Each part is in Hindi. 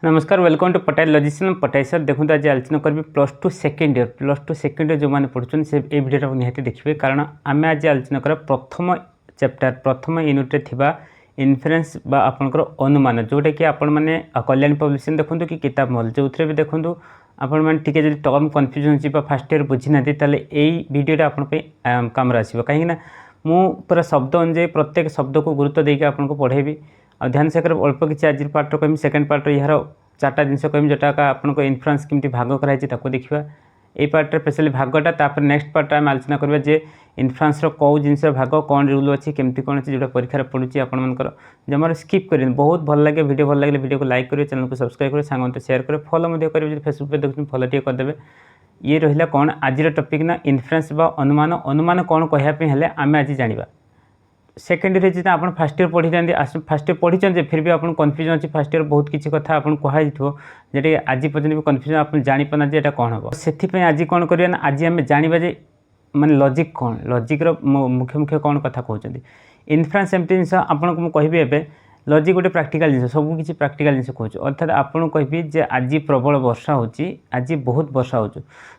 नमस्कार वेलकम टू पटाई लॉजिशियन पटाई सर देखो आज आलोचना करी +2 सेकेंड ईयर जो मैंने पढ़ुन से ए भिडियो निहाती देखिए कारण आम आज आलोचना कर प्रथम चैप्टर प्रथम यूनिट्रे थिबा इन्फरेन्स बा आपनकर अनुमान जोटा कि आपण मैंने कल्याण पब्लिशिंग देखो कि किताब मल जो भी देखूँ आपण मैंने टी जब टर्म कन्फ्यूजन हो फास्ट ईयर बुझी ना तेल भिडियो आपन काम आसो कहीं मु पूरा शब्द अनुजाई प्रत्येक शब्द को गुरुत्व देके आपको पढ़ेबी आ ध्यान से अल्प किसी आज पार्ट कहमी सेकेंड पार्ट यार चार्टा जिन कहमी जोटा आपको इन्फ्लुएंस केमती भाग कराई देखा ये part specially Bhagta next part आम आलोचना करवा जे इन्फ्लुएंस कौ जिन भाग कौन रूल अच्छी केमती कौन अच्छी जो परीक्षा पड़ुची आपर जमार स्किप करें बहुत भल लगे वीडियो भल लगे वीडियो को लाइक करेंगे चैनल को सब्सक्राइब करेंगे सांग शेयर करें फॉलो करेंगे फेसबुक पे देखते फॉलो टे करदे ये रहा कौन आज टॉपिक ना इन्फ्लुएंस बा अनुमान अनुमान कौन कहवाई आम आज जाना सेकेंड ईयर जितना आप फास्ट ईयर पढ़ी फास्ट ईयर पढ़ी फिर भी आप कन्फ्यूजन अच्छी फास्ट ईयर बहुत किसी कथा आपको कहुई जोटा आज पर्यटन भी कन्फ्यूजन आप जापाना जे कौन हम से आज कौन करिए ना आज आम जाना जे माने लॉजिक कौन लॉजिक मुख्य मुख्य कौन कथा कहते इन्फ्लुएंस एमती जिन आपको कहबी एवं लॉजिक गोटे प्रैक्टिकल जिन सब किसी प्रैक्टिकल जिन कहूँ अर्थात आपको कहबी जे आज प्रबल वर्षा होची आज बहुत वर्षा हो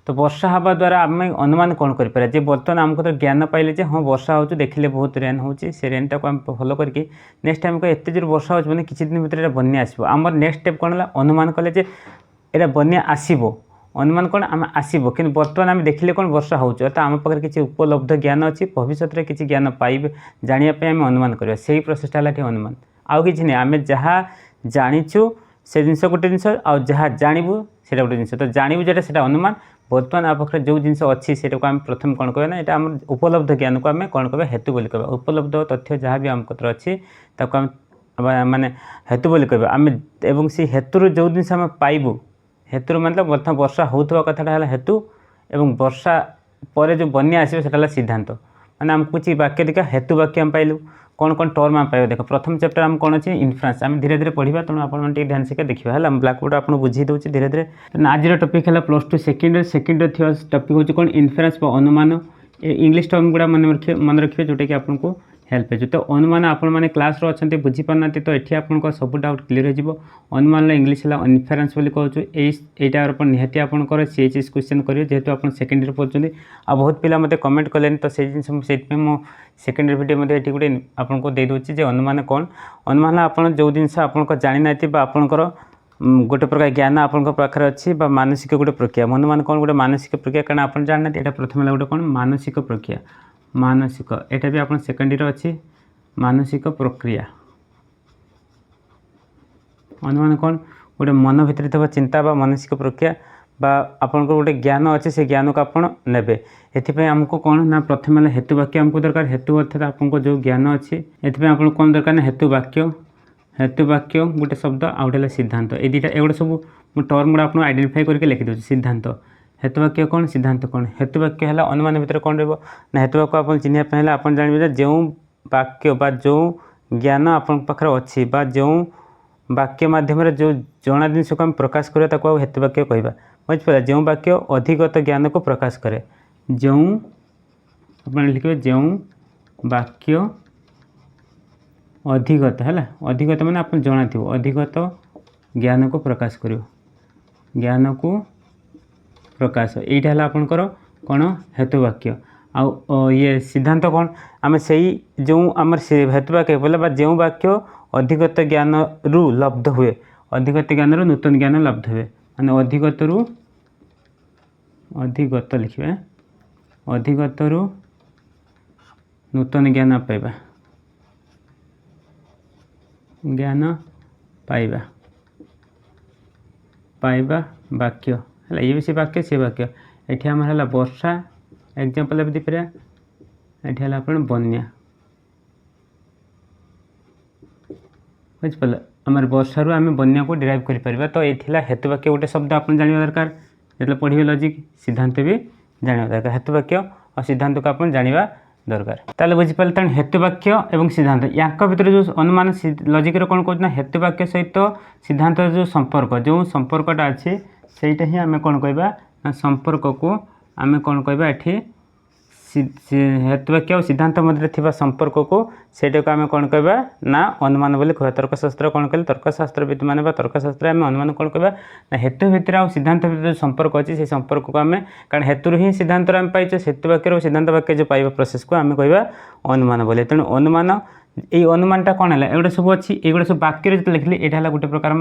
तो वर्षा हवा द्वारा आम अनुमान कौन करें जे बर्तमान आमको तो ज्ञान पाइले जे हाँ वर्षा हो देखिले बहुत रेन हो रेन टाक आम फॉलो करके नेक्स्ट टाइम को एत जोर वर्षा हो मैंने किसी दिन भर बन्या आसो आम नेक्स्ट स्टेप कौन है अनुमान कले जे यहाँ बन्या आसो अनुमान कौन आम आसो कि बर्तमान आम देखिले कौन वर्षा हो अर्थात आम पाखे किसी उपलब्ध ज्ञान अच्छी भविष्य में किसी ज्ञान पाइबे जानापी आम अनुमान करवा से प्रोसेसटा है अनुमान आउ कि नहीं आम जहाँ जाचु से जिन गोटे जिन जहाँ जानू से गोटे जिन तो जानू जोटा से अनुमान बर्तमान आप पाखे जो जिन अच्छी से आम प्रथम कौन कहना यहाँ आम उपलब्ध ज्ञान को आम कौन कह हेतु बोली कह उपलब्ध तथ्य जहाँ भी आम कतर अच्छी आम माने हेतु बोली कह आम एवं से हेतु जो जिन आम पाइबू हेतु मतलब बर्तमान वर्षा होता कथाटा है हेतु एवं वर्षा पर जो बन्या आसो से सिद्धांत मैंने आमको कुछ वाक्य देखा हेतु वाक्य आम पाइलु कौन कौन टर्म आम पाइबा देख प्रथम चैप्टर आम कौन अच्छे इन्फ्लुएंस आम धीरे धीरे पढ़ा तेणु आप ध्यान से देखा है ब्लैक बोर्ड आपको बुझे दूसरी धीरे धीरे आज टॉपिक है +2 सेकेंड थी टॉपिक हूँ कौन इन्फ्लुएंस अनुमान इंग्लिश टर्म गुड़ा मन रखिए जोटा कि आपको हेल्प हो तो अनुमान आपण मैंने क्लास अच्छा बुझीपार तो ये आपको सब डाउट क्लीयर हो अनुमान इंग्लिश है इन्फ्लुएंस कहूँ यहीटार निहाती आपंकर CHS क्वेश्चन करेंगे जेहेतु आप सेकेंड ईयर पढ़ुं आ बहुत पिला मत कमेंट कले तो से जिन से सेकेंड ईयर वीडियो ये गोटे आपको दे दूसरी अनुमान कौन अनुमान आप जो जिन आप जानी ना आपंकर गोटे प्रकार ज्ञान आपंक पाखे अच्छी मानसिक गोटे प्रक्रिया अनुमान कौन गोटे मानसिक प्रक्रिया कारण आप जानना यहाँ प्रथम गोटे कौन मानसिक प्रक्रिया मानसिक यहाँ भी आप सेकेंड ईयर अच्छी मानसिक प्रक्रिया अनुमान कौन गोटे मन भितर थोड़ा चिंता बा मानसिक प्रक्रिया बा आपन गोटे ज्ञान अच्छे से ज्ञान को आप ने आमको कौन ना प्रथम हेतु वाक्य आमको दरकार हेतु अर्थात आपको जो ज्ञान अच्छी ये आप कौन दरकार ना हेतु वाक्य गोटे शब्द आउ गए सिद्धांत ये दुटा एगुड़ा सब टर्म गुड़ा आपको आइडेंटिफाई करके लिखी दूसरी सिद्धांत हेतु वाक्य कौन सिद्धांत कौन हेतु वाक्य है अनुमान भितर कौन रहा ना हेतु वाक्य आप चिन्हवाई आप जानते जो वाक्य बा जो ज्ञान आप अच्छी जो वाक्य माध्यम जो जना जिन को आम प्रकाश करा हेतु वाक्य कहवा बुझिपारा जो वाक्य अधिगत ज्ञान को प्रकाश करे जो आप लिखे जो वाक्य अधिगत है अधिगत मैंने आप जना थो अधिगत ज्ञान को प्रकाश कर ज्ञान को प्रकाश यहीटा है आपंकर कौन हेतु वाक्य आउ ये सिद्धांत कौन आम से जो आम हेतु वाक्य बोला जो वाक्य अधिगत ज्ञान रु लब्ध हुए अधिगत ज्ञान रु नूतन ज्ञान लब्ध हुए माने अधिगत रु अधिगत लिखे अधिगत रु नूतन ज्ञान पाइबा ज्ञान पाइबा पाइबा वाक्य है ये भी से वाक्य ये आम है वर्षा एग्जाम्पल भी दीपरिया ये है आप बन्या बुझिपारे आम वर्षारू आम बन्या को डिराइव कर तो ये हेतु वाक्य गोटे शब्द आप जानवा दरकार जो पढ़े लॉजिक सिद्धांत भी जानवा दरकार हेतु वाक्य और सिद्धांत को आप जानवा दरकार ताले बुझिपारे तेणु हेतु वाक्य और सिद्धांत या भितर जो अनुमान लॉजिक कौन कहना हेतु वाक्य सहित सिद्धांत जो संपर्कटा अच्छे से ही आम कौन कहवा संपर्क को आम कौन कहवा ये हेतु वाक्य और सिद्धांत मध्य थिबा संपर्क को सेटा को आम कौन कहबा ना अनुमान बोली कहबा। तर्कशास्त्र कौन कहले तर्कशास्त्रविद माने बा तर्कशास्त्र आम अनुमान कौन कहबा ना हेतु भितर और सिद्धांत भितर संपर्क अच्छी से संपर्क को आम कारण हेतु ही सिद्धांत आम पाइचे हेतु वाक्य और सिद्धांत वाक्य जो पाइबा प्रोसेस को आम कहबा अनुमान बोले। तेणु अनुमान ये अनुमानटा कौन है एगुड़ा सब अच्छी एगुड़ा सब वाक्य जो लिखली यहाँ गोटे प्रकार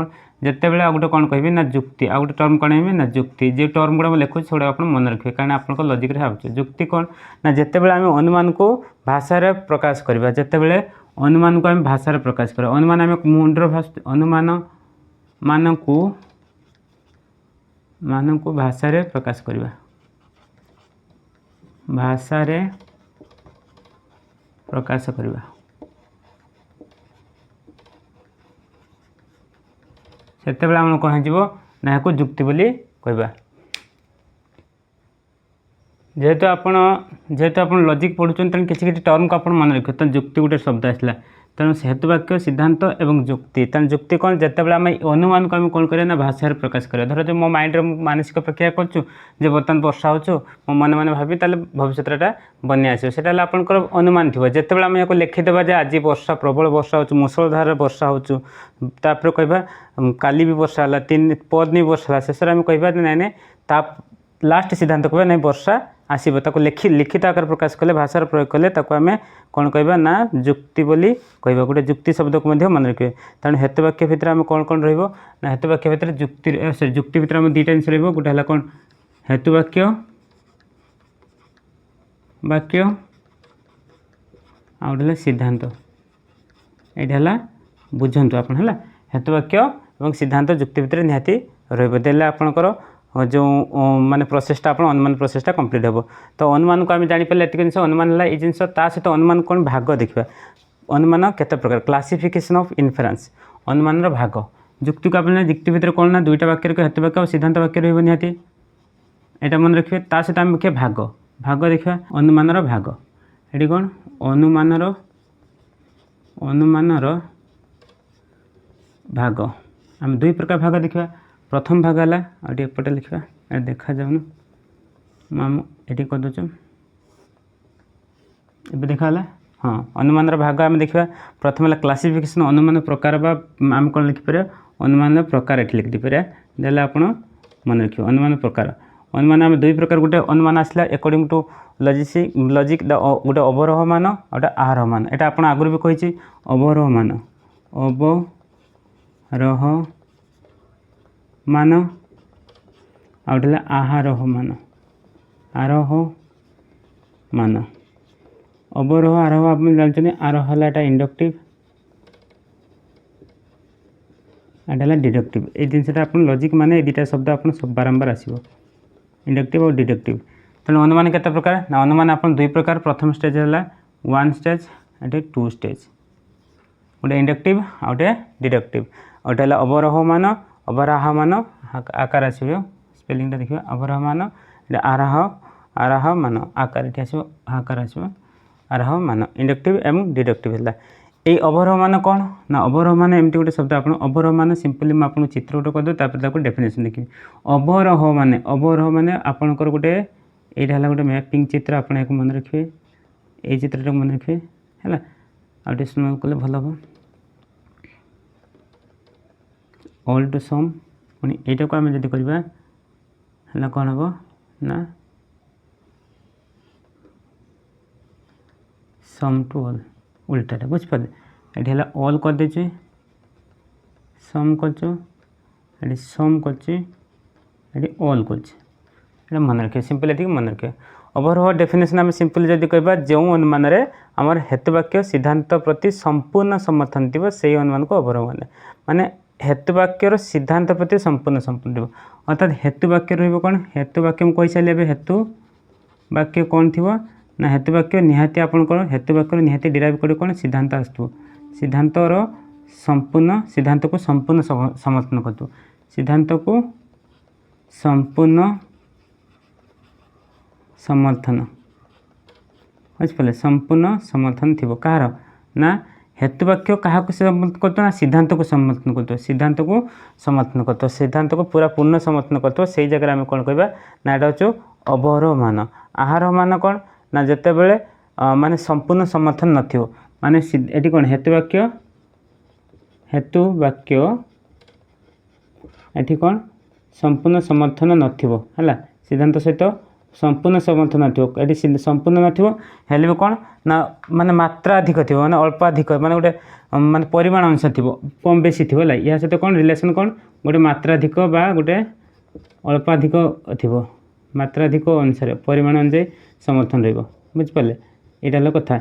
जिते बड़े गोटे कौन कह ना जुक्ति आ गोटे टर्म कौन है ना जुक्ति जो टर्म गुड़ा लिखुँ से आप मन रखिए कारण आप लजिक आसुच्छे जुक्ति कौन ना जिते बड़े आम अनुमान को भाषा प्रकाश करवा जिते बड़े अनुमान को आम भाषा प्रकाश करा अनुमान आम मुंडर अनुमान मान को भाषा प्रकाश करवा भाषा प्रकाश करवा सेते बेला हम कह ना को जुक्ति बोली कहबा। जेहेतु आप लॉजिक पढ़ुचन तेणु किसी टर्म को आप मन रखिए तो जुक्ति गोटे शब्द आसला तेणु हेतु वाक्य सिद्धांत एवं जुक्ति तेणु जुक्ति कौन जिते बड़े आम अनुमान को आम कौन करें ना भाषा प्रकाश करें धर जो मो माइंड मानसिक प्रक्रिया करूँ बर्तमान वर्षा हो मन मन भावी भविष्य बन्या आसो से आपंकर अनुमान थी जिते बड़े आम या लिखिदेवा आज वर्षा प्रबल वर्षा हो मुसलधार वर्षा होपर कहवा काली भी वर्षा है 3 दिन भी वर्षा है शेष आम कह ना ता लास्ट सिद्धांत कहवा नहीं वर्षा आसब ताको लिखित आकार प्रकाश कले भाषार प्रयोग कले आम कौन कहवा ना जुक्ति बोली कहवा गोटे जुक्ति शब्द को मन रखिए। तेणु हेतु वाक्य भितर आम कौन कौन रहा हेतु वाक्य भितर जुक्ति भितर आम 2 जिनिस रोटे है कौन हेतु वाक्य आउटे सिद्धांत ये बुझंतु आप हेतु वाक्य और सिद्धांत जुक्ति भितर निहाती रही आपणकर जो माने प्रोसेसटा आप अनुमान प्रोसेसटा कंप्लीट हे। तो अनुमान को आम जापर ये जिन अनुमान है ये जिन सहित अनुमान कौन भाग देखा अनुमान केते प्रकार क्लासिफिकेशन ऑफ इन्फरेंस अनुमान भाग जुक्ति को आप जुक्ति भितर कौन ना 2टा वाक्य हेतु वाक्य और सिद्धांत वाक्य रही निहाती यहाँ मन रखिए सहित आम देखिए भाग भाग देखा अनुमान भाग ये कौन अनुमान भाग आम 2 प्रकार भाग देखा प्रथम भाग है आटे एपटे लिखा देखा जाऊन मामू ये करदे ए देखा हाँ अनुमान भाग आम देखा प्रथम है क्लासिफिकेशन अनुमान प्रकार आम कौन लिखिपर अनुमान प्रकार ये लिखिपर देला आप मन रखिए अनुमान प्रकार अनुमान आम 2 प्रकार गोटे अनुमान आसला अकॉर्डिंग टू लॉजिक गोटे अवरोह मान गोटे आरोह मान यहाँ आप आगुरी भी कही अवरोह मान आउटे आरोह मान अवरोह आरोह आप जानते आरोह है इंडक्टिव एटा डिडक्टिव ये जिनसा आप लॉजिक माने 2टा शब्द आप बारंबार आसो इंडक्टिव और डिडक्टिव। तेणु अनुमान केते प्रकार ना अनुमान आप 2 प्रकार प्रथम स्टेज है 1 स्टेज एटे 2 स्टेज गोटे इंडक्टिव आउटे डिडक्टिव आउटे अवरोह मान अवराह मान आकार आसो स्पेलिंगटा देखिए अवराह मान आराह मान आकार ये आसो आकार आसो आराह मान इंडक्टिव एवं डिडक्टिव है। ये अवरोह मान कौन ना अवरोह मान एमती गोटे शब्द आप अवरोह मान सिंपली मुझे चित्र गोटे करदे डेफिनेशन देखिए अवरोह माने आपणकर गोटे यहाँ गोटे मैपिंग चित्र आप मन रखिए ये चित्र मन रखिए है आउटे स्मॉल कले भल हम ऑल टू सम पुणी यहाँ को आम जब करवा है कौन हम ना सम टू ऑल उल्टाटा बुझिपारे ये है ऑल करदे सम कर सम कर ऑल कर मन रखिए सिंपल ये मन रखिए। ओवरऑल डेफिनेशन आम सिंपल जब कहबा जो अनुमान आमर हेतुवाक्य सिद्धांत प्रति संपूर्ण समर्थन थी से अनुमान को ओवरऑल माने हेतुवाक्यर सिद्धांत प्रति संपूर्ण समर्थन थी अर्थात हेतुवाक्य रही कौन हेतुवाक्य मुझे सारे हेतुवाक्य कौन थी ना हेतुवाक्य निहाती आप हेतुवाक्य निहाती डिराइव कर कौन सिद्धांत आसो सिद्धांतर संपूर्ण सिद्धांत को संपूर्ण समर्थन कर सिद्धांत को संपूर्ण समर्थन बुझिपारे संपूर्ण समर्थन थी कहार ना हेतुवाक्य क्या समर्थन करना सिद्धांत को समर्थन कर सिद्धांत को समर्थन कर सिद्धांत को पूरा पूर्ण समर्थन कर से जगह आम कौन कहवा ना यहाँ हूँ अवरोह मान आहार मान कौन ना जितेबले माने संपूर्ण समर्थन नथिबो माने एटी कोन हेतु वाक्य एटी कोन संपूर्ण समर्थन नथिबो हला सिद्धांत सहित संपूर्ण समर्थन नथिबो एटी संपूर्ण नथिबो हेले कोन ना माने मात्रा अधिक थिबो माने अल्प अधिक माने गोटे माने परिमाण अनुसार थिबो कम बेसी थिबो ला या सहित कोन रिलेशन कोन गोटे मात्रा अधिक बा गोटे अल्प अधिक थिबो मात्रा अधिक अनुसार परिमाण अनुसार समर्थन रहइबो बुझ पले एटा ल कथा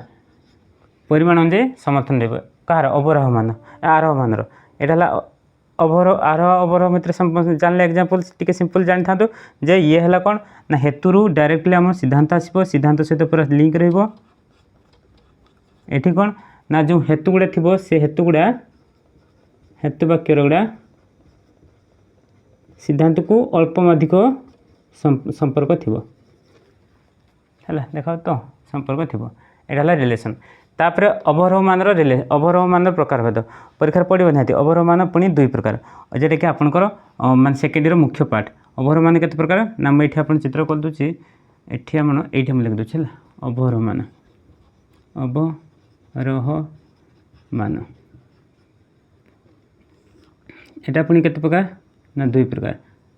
परिमाण अनुसार समर्थन रहइबो कार अवरोह मान आरोह मान रो एटा ला अवरोह आरोह अवरोह मित्र जानले एग्जांपल टिके सिंपल जानि थांतो जे ये हला कोन ना हेतु रु डायरेक्टली हम सिद्धांत आसीबो सिद्धांत सहित पूरा लिंक रहइबो एठी कोन ना जो हेतु गुडा थिबो से हेतु गुडा हेतु वाक्य गुडा सिद्धांत को अल्प अधिक संपर्क थिबो हला देखाओ तो संपर्क थिबो एटा हला रिलेशन तापरे अवरोह मान प्रकार भेद परीक्षा पड़ो निहाती अवरोह मान पुणी दुई प्रकार जेटा कि आपंकर मान सेकेंड रो मुख्य पार्ट अवरोह मान केते प्रकार ना मैं ये आपन चित्र कर दूची एठी हमन एठी हम लिख दूची हला अवरोह मान एटा पुणी केते प्रकार ना दुई प्रकार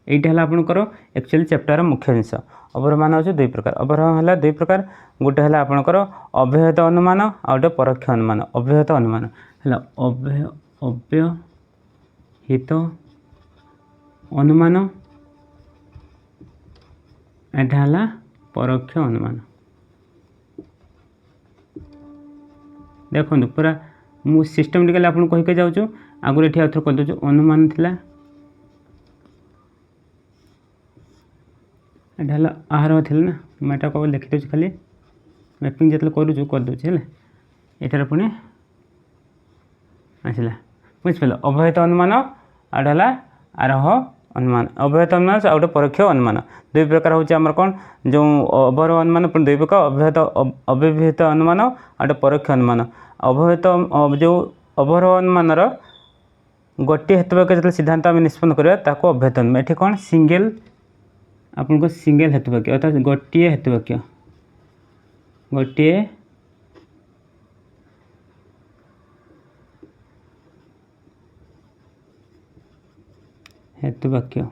एटा हला आपनकर एक्चुअली चैप्टर मुख्य जिंस अवरोह मान होचे दुई प्रकार अवरोह हला दुई प्रकार गोटे हला आपनकर अव्यवहित अनुमान आ गोटे परोक्ष अनुमान अव्यवहित अनुमान हला अव्यवहित अनुमान एटा हला परोक्ष अनुमान देखो पूरा मु सिस्टमेटिकली आपन कहि के जाउछु आगु एठी आथर कर दउछु अनुमान थिला एटा हला आहार थिला ना मेटा को लिखि दउछु खाली मैपिंग जतले करूछु कर दउछु हला एटार पुनी आसिला बुझ पेलो अव्यवहित अनुमान आडा हला आरोह अनुमान अव्यवहित अनुमान आ गोटे परोक्ष अनुमान दुई प्रकार होची हमर कोन जो अवरोह अनुमान पुनी दुई प्रकार अव्यवहित अनुमान आ गोटे परोक्ष अनुमान अव्यवहित जो अवरोह अनुमान रो गोटे हेतुवाक्य जतले सिद्धांत आम निष्पन्न करबा ताको अव्यवहित अनुमान एठी कोन सिंगल आपन को सिंगल हेतुवाक्य अर्थात गोटे हेतुवाक्य गोटे हेतुवाक्य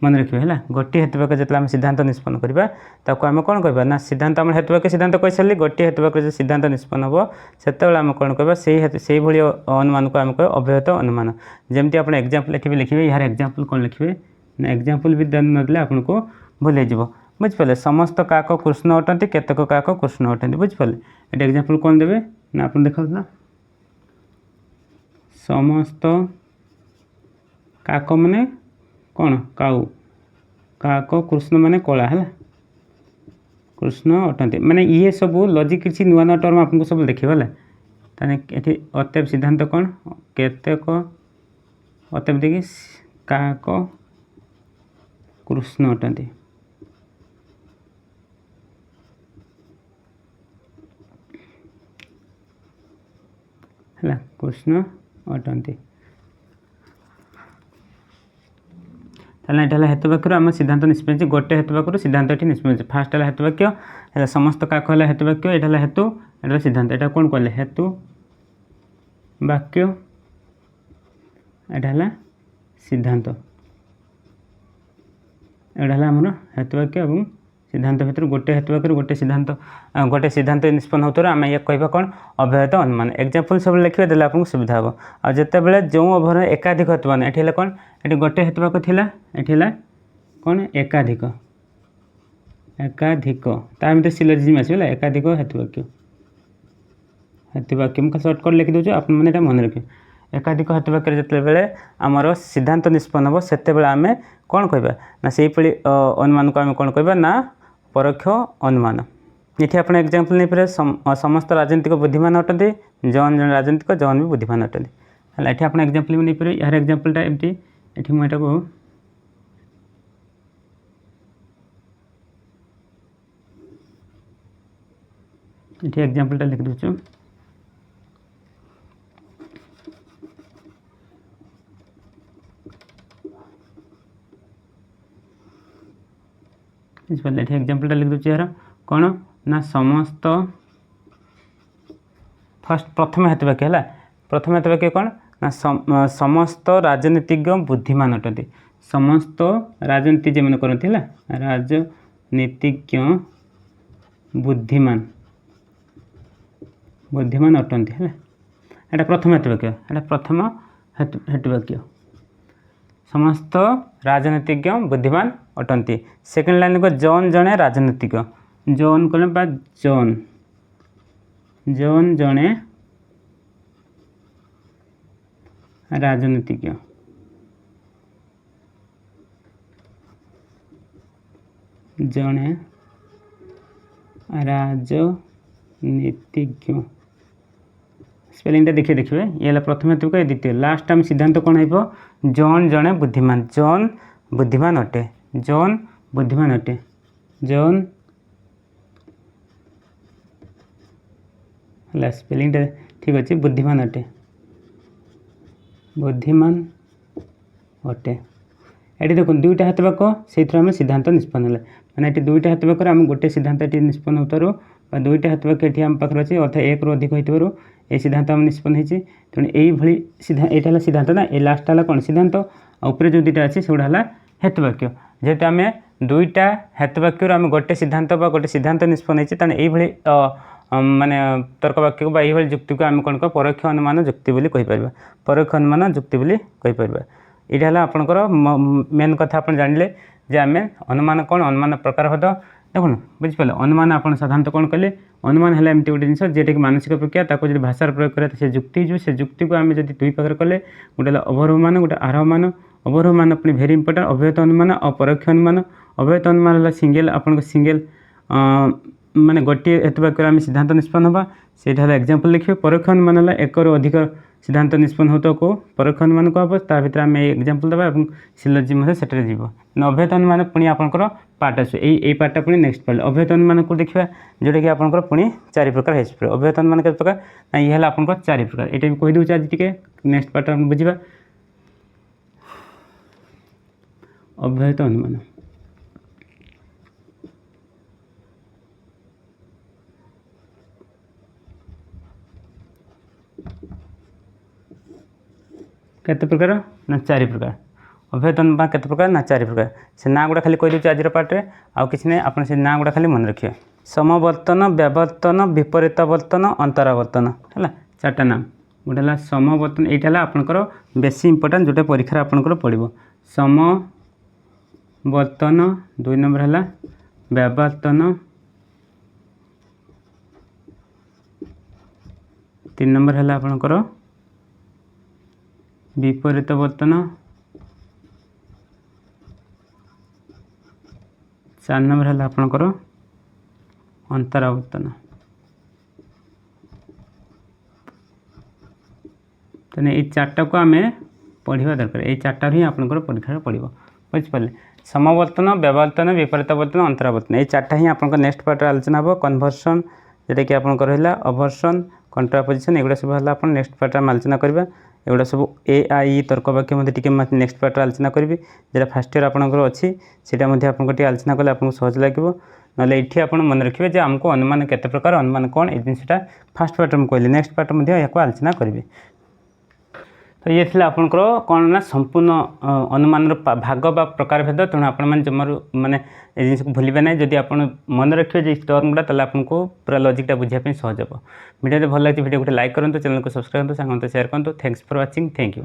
मन रखिए है गोटे हेतुवाक्य जो आम सिद्धांत निष्पन्न करवा ताको आम कौन कहबा ना सिद्धांत आम हेतुवाक्य सिद्धांत कहि सारी गोटे हेतुवाक्य जो सिद्धांत निष्पन्न हो सेतेबेले आम कौन कहबा से भली अनुमान को आम कह अव्यवहित अनुमान जमती आप एग्जांपल लिखिए लिखिए यार एग्जांपल कौन लिखिए ना एग्जांपल भी नदेले आपको भूल हो बुझिपारे समस्त काक कृष्ण अटंती केतक काक कृष्ण अटंती बुझिपारे ये एग्जांपल कौन देवे ना आप देखा समस्त काक माने कौन काऊ काक कृष्ण माने कला है कृष्ण अटंती माने ये सब लॉजिक किसी नुआ नुआ टर्म आपको सब देखिए ताने ये अतएव सिद्धांत कौन केतक अतएव देखिए काक कृष्ण अटंती है कृष्ण अटंती ताले एटा हेतुवाक्य आम सिद्धांत निष्पन्न गोटे हेतुवाक्य सिद्धांत ये निष्पन्न फास्ट है हेतुवाक्य है समस्त काक है हेतुवाक्य यहाँ हेतु एटा सिद्धांत एटा कौन कहले हेतु वाक्य एटा सिद्धांत एटा आमर हेतुवाक्य और सिद्धांत भितर गोटे हेतुवाक्य गोटे सिद्धांत निष्पन्न होता आम ये कहवा कौन अव्यवहित अनुमान एग्जांपल सब लिखिए देले आपको सुविधा हम आ जितेबाला जो अभर एकाधिक हेतुमान ये कौन ये गोटे हेतुवाक्य थिला ये कौन एकाधिक ता भर सिलोजिज्म आसला एकाधिक हेतुवाक्य मुझे सर्टकट लिखि दूँ आप मन रखिए एकाधिक हेतुवाक्य जितेबाला आमर सिद्धांत निष्पन्न हो से आम कौन कहवा ना से अनुमान को आम कौन कहवा ना परोक्ष अनुमान ये आप एग्जांपल नहीं पारे समस्त राजनीतिक बुद्धिमान अटंती जौन जन राजनीतिक जौन भी बुद्धिमान अटंती है ये आप एग्जांपल भी नहीं पारे यार एग्जांपलटा एमती ये मुझे को ये एग्जांपलटा लिख दूँ ये एग्जांपलटा लिख दूँ यार कौन ना समस्त फर्स्ट प्रथम हेतु वाक्य है प्रथम हेतु वाक्य कौन ना समस्त राजनीतिज्ञ बुद्धिमान अटंती समस्त राजनीति जो करती है राजनीतिज्ञ बुद्धिमान बुद्धिमान अटंती है एटा प्रथम हेतु वाक्य एटा प्रथम हेतु वाक्य समस्त राजनीतिज्ञ बुद्धिमान अटंती सेकेंड लाइन को जॉन जड़े राजनीतिज्ञ जॉन कौन बा जॉन जॉन जड़े राजनीतिज्ञ जड़े राजनीतिज्ञ स्पेलिंग देखिए ये प्रथम हेतु का द्वितीय लास्ट टाइम सिद्धांत कौन हो जॉन जड़े बुद्धिमान जॉन बुद्धिमान अटे जॉन बुद्धिमान अटे जॉन है स्पेलिंग ठीक अच्छे बुद्धिमान अटे बुद्धिमान अटे ये देखो दुईटा हाथ वाक से आम सिद्धांत निष्पन्न है मैंने ये दुईटा हाथ वाक आम गोटे सिद्धांत ये निष्पन्न होतारू दुईटा हाथ वाक्य ये आम पाखे अच्छे अर्थात एक रू अधिक हो ये सिद्धांत आम निष्पन्न होती तेणु यही यहाँ सिद्धांत ना ये लास्ट है कौन सिद्धांत ऊपर जो दुईटा अच्छे से गुड़ा हेतुवाक्य जेहेतु आम दुईटा हेतुवाक्य आम गोटे सिद्धांत गोटे सिद्धांत निष्पन्न होती तेणु यही माने तर्क वाक्य को यही जुक्ति को आम कौन कह परोक्ष अनुमान जुक्ति बोली कहीपर परोक्ष अनुमान जुक्ति बोली कहीपर यहाँ है आपंकर मेन कथा आप जानिले जे आम अनुमान कौन अनुमान प्रकार भेद देखो बुझिपारे अनुमान आप साधारणतः कौन कले अनुमान है एमती गोटे जिन जेटा कि मानसिक प्रक्रिया ताको जो भाषार प्रयोग करें से जुक्ति जो से जुक्ति को आम जब दुई पाखे कले गोटे अवरोह मान गोटे आरोह मान अवरोह मान अपनी भेरी इंपोर्टाट अव्ययत अनुमान और परोक्ष अनुमान अव्ययत अनुमान है सिंगल आपन सिंगल माने गोटे हेतुवाक्य आम सिद्धांत निष्पन्न होगा से एग्जाम्पल लिखे परोक्ष अनुमान है एक अधिक सिद्धांत निष्पन्न होता को परोक्ष अनुमान कह ता भर आम एग्जाम्पल देवा और सिलोजी से अव्ययत अनुमान पुणी आपंकर पार्ट आस यही पार्टा पुणी नेक्स्ट पार्ट अव्ययत अनुमान को देखा जोटा कि आपंकर पुणी 4 प्रकार हो अव्ययत अनुमान के प्रकार ना ये है आपंकर 4 प्रकार ये भी कहीदे आज टी नेक्स्ट पार्ट बुझा अव्ययत अनुमान केते प्रकार ना 4 प्रकार अव्ययत अनुमान केते प्रकार ना 4 प्रकार से ना गुड़ा खाली कहीदे आज पार्ट में आउ कि नहीं आप से ना गुड़ा खाली मन रखिए समवर्तन व्यावर्तन विपरीतवर्तन अंतरावर्तन है 4टा नाम गोटे है समवर्तन यहाँ है आपंकर बेसी इंपोर्टाट जोटा परीक्षा आपंकर पड़ो समवर्तन 2 नंबर है व्यावर्तन 3 नंबर है आपंकर विपरीतवर्तन 4 नंबर है आपंकर अंतरावर्तन तेने ये 4टा को आम पढ़ा दरकार ये 4टा ही आपंकर परीक्षा पड़ो बुझिपारे समवर्तन व्यावर्तन विपरीतवर्तन अंतरावर्तन ये 4टा ही आपंकर नेक्स्ट पार्ट आलोचना हम कन्वर्सन जोटा कि आपंकर रहा अवर्सन कंट्रापोजिशन एगुड़ा सब है आप नेक्स्ट पार्ट में आलोचना करवा एगुड़ा सब AI तर्क वाक्य टी नेक्स्ट पार्ट आलोचना करी जो फास्ट इयर आपंकर अच्छी से आपको आलोचना कले आपको सहज लगे ना ये आप मन रखिए आमको अनुमान केते प्रकार अनुमान कौन ये जिनटा फास्ट पार्ट में कहली नेक्स्ट पार्ट में यहाँ आलोचना करेंगे तो ये थी आपंकर कौन ना संपूर्ण अनुमान भाग बा प्रकार भेद तेणु आपण मैंने जमार माने ये जिन को भूलें ना जदि आप मन रखिए टर्म गुड़ा ताला आपको पूरा लॉजिकटा बुझापी सहज हम वीडियो भल लगे वीडियो गोटे लाइक करूँ चैनल को सब्सक्राइब करूँ सांग शेयर करूँ thanks for watching thank you.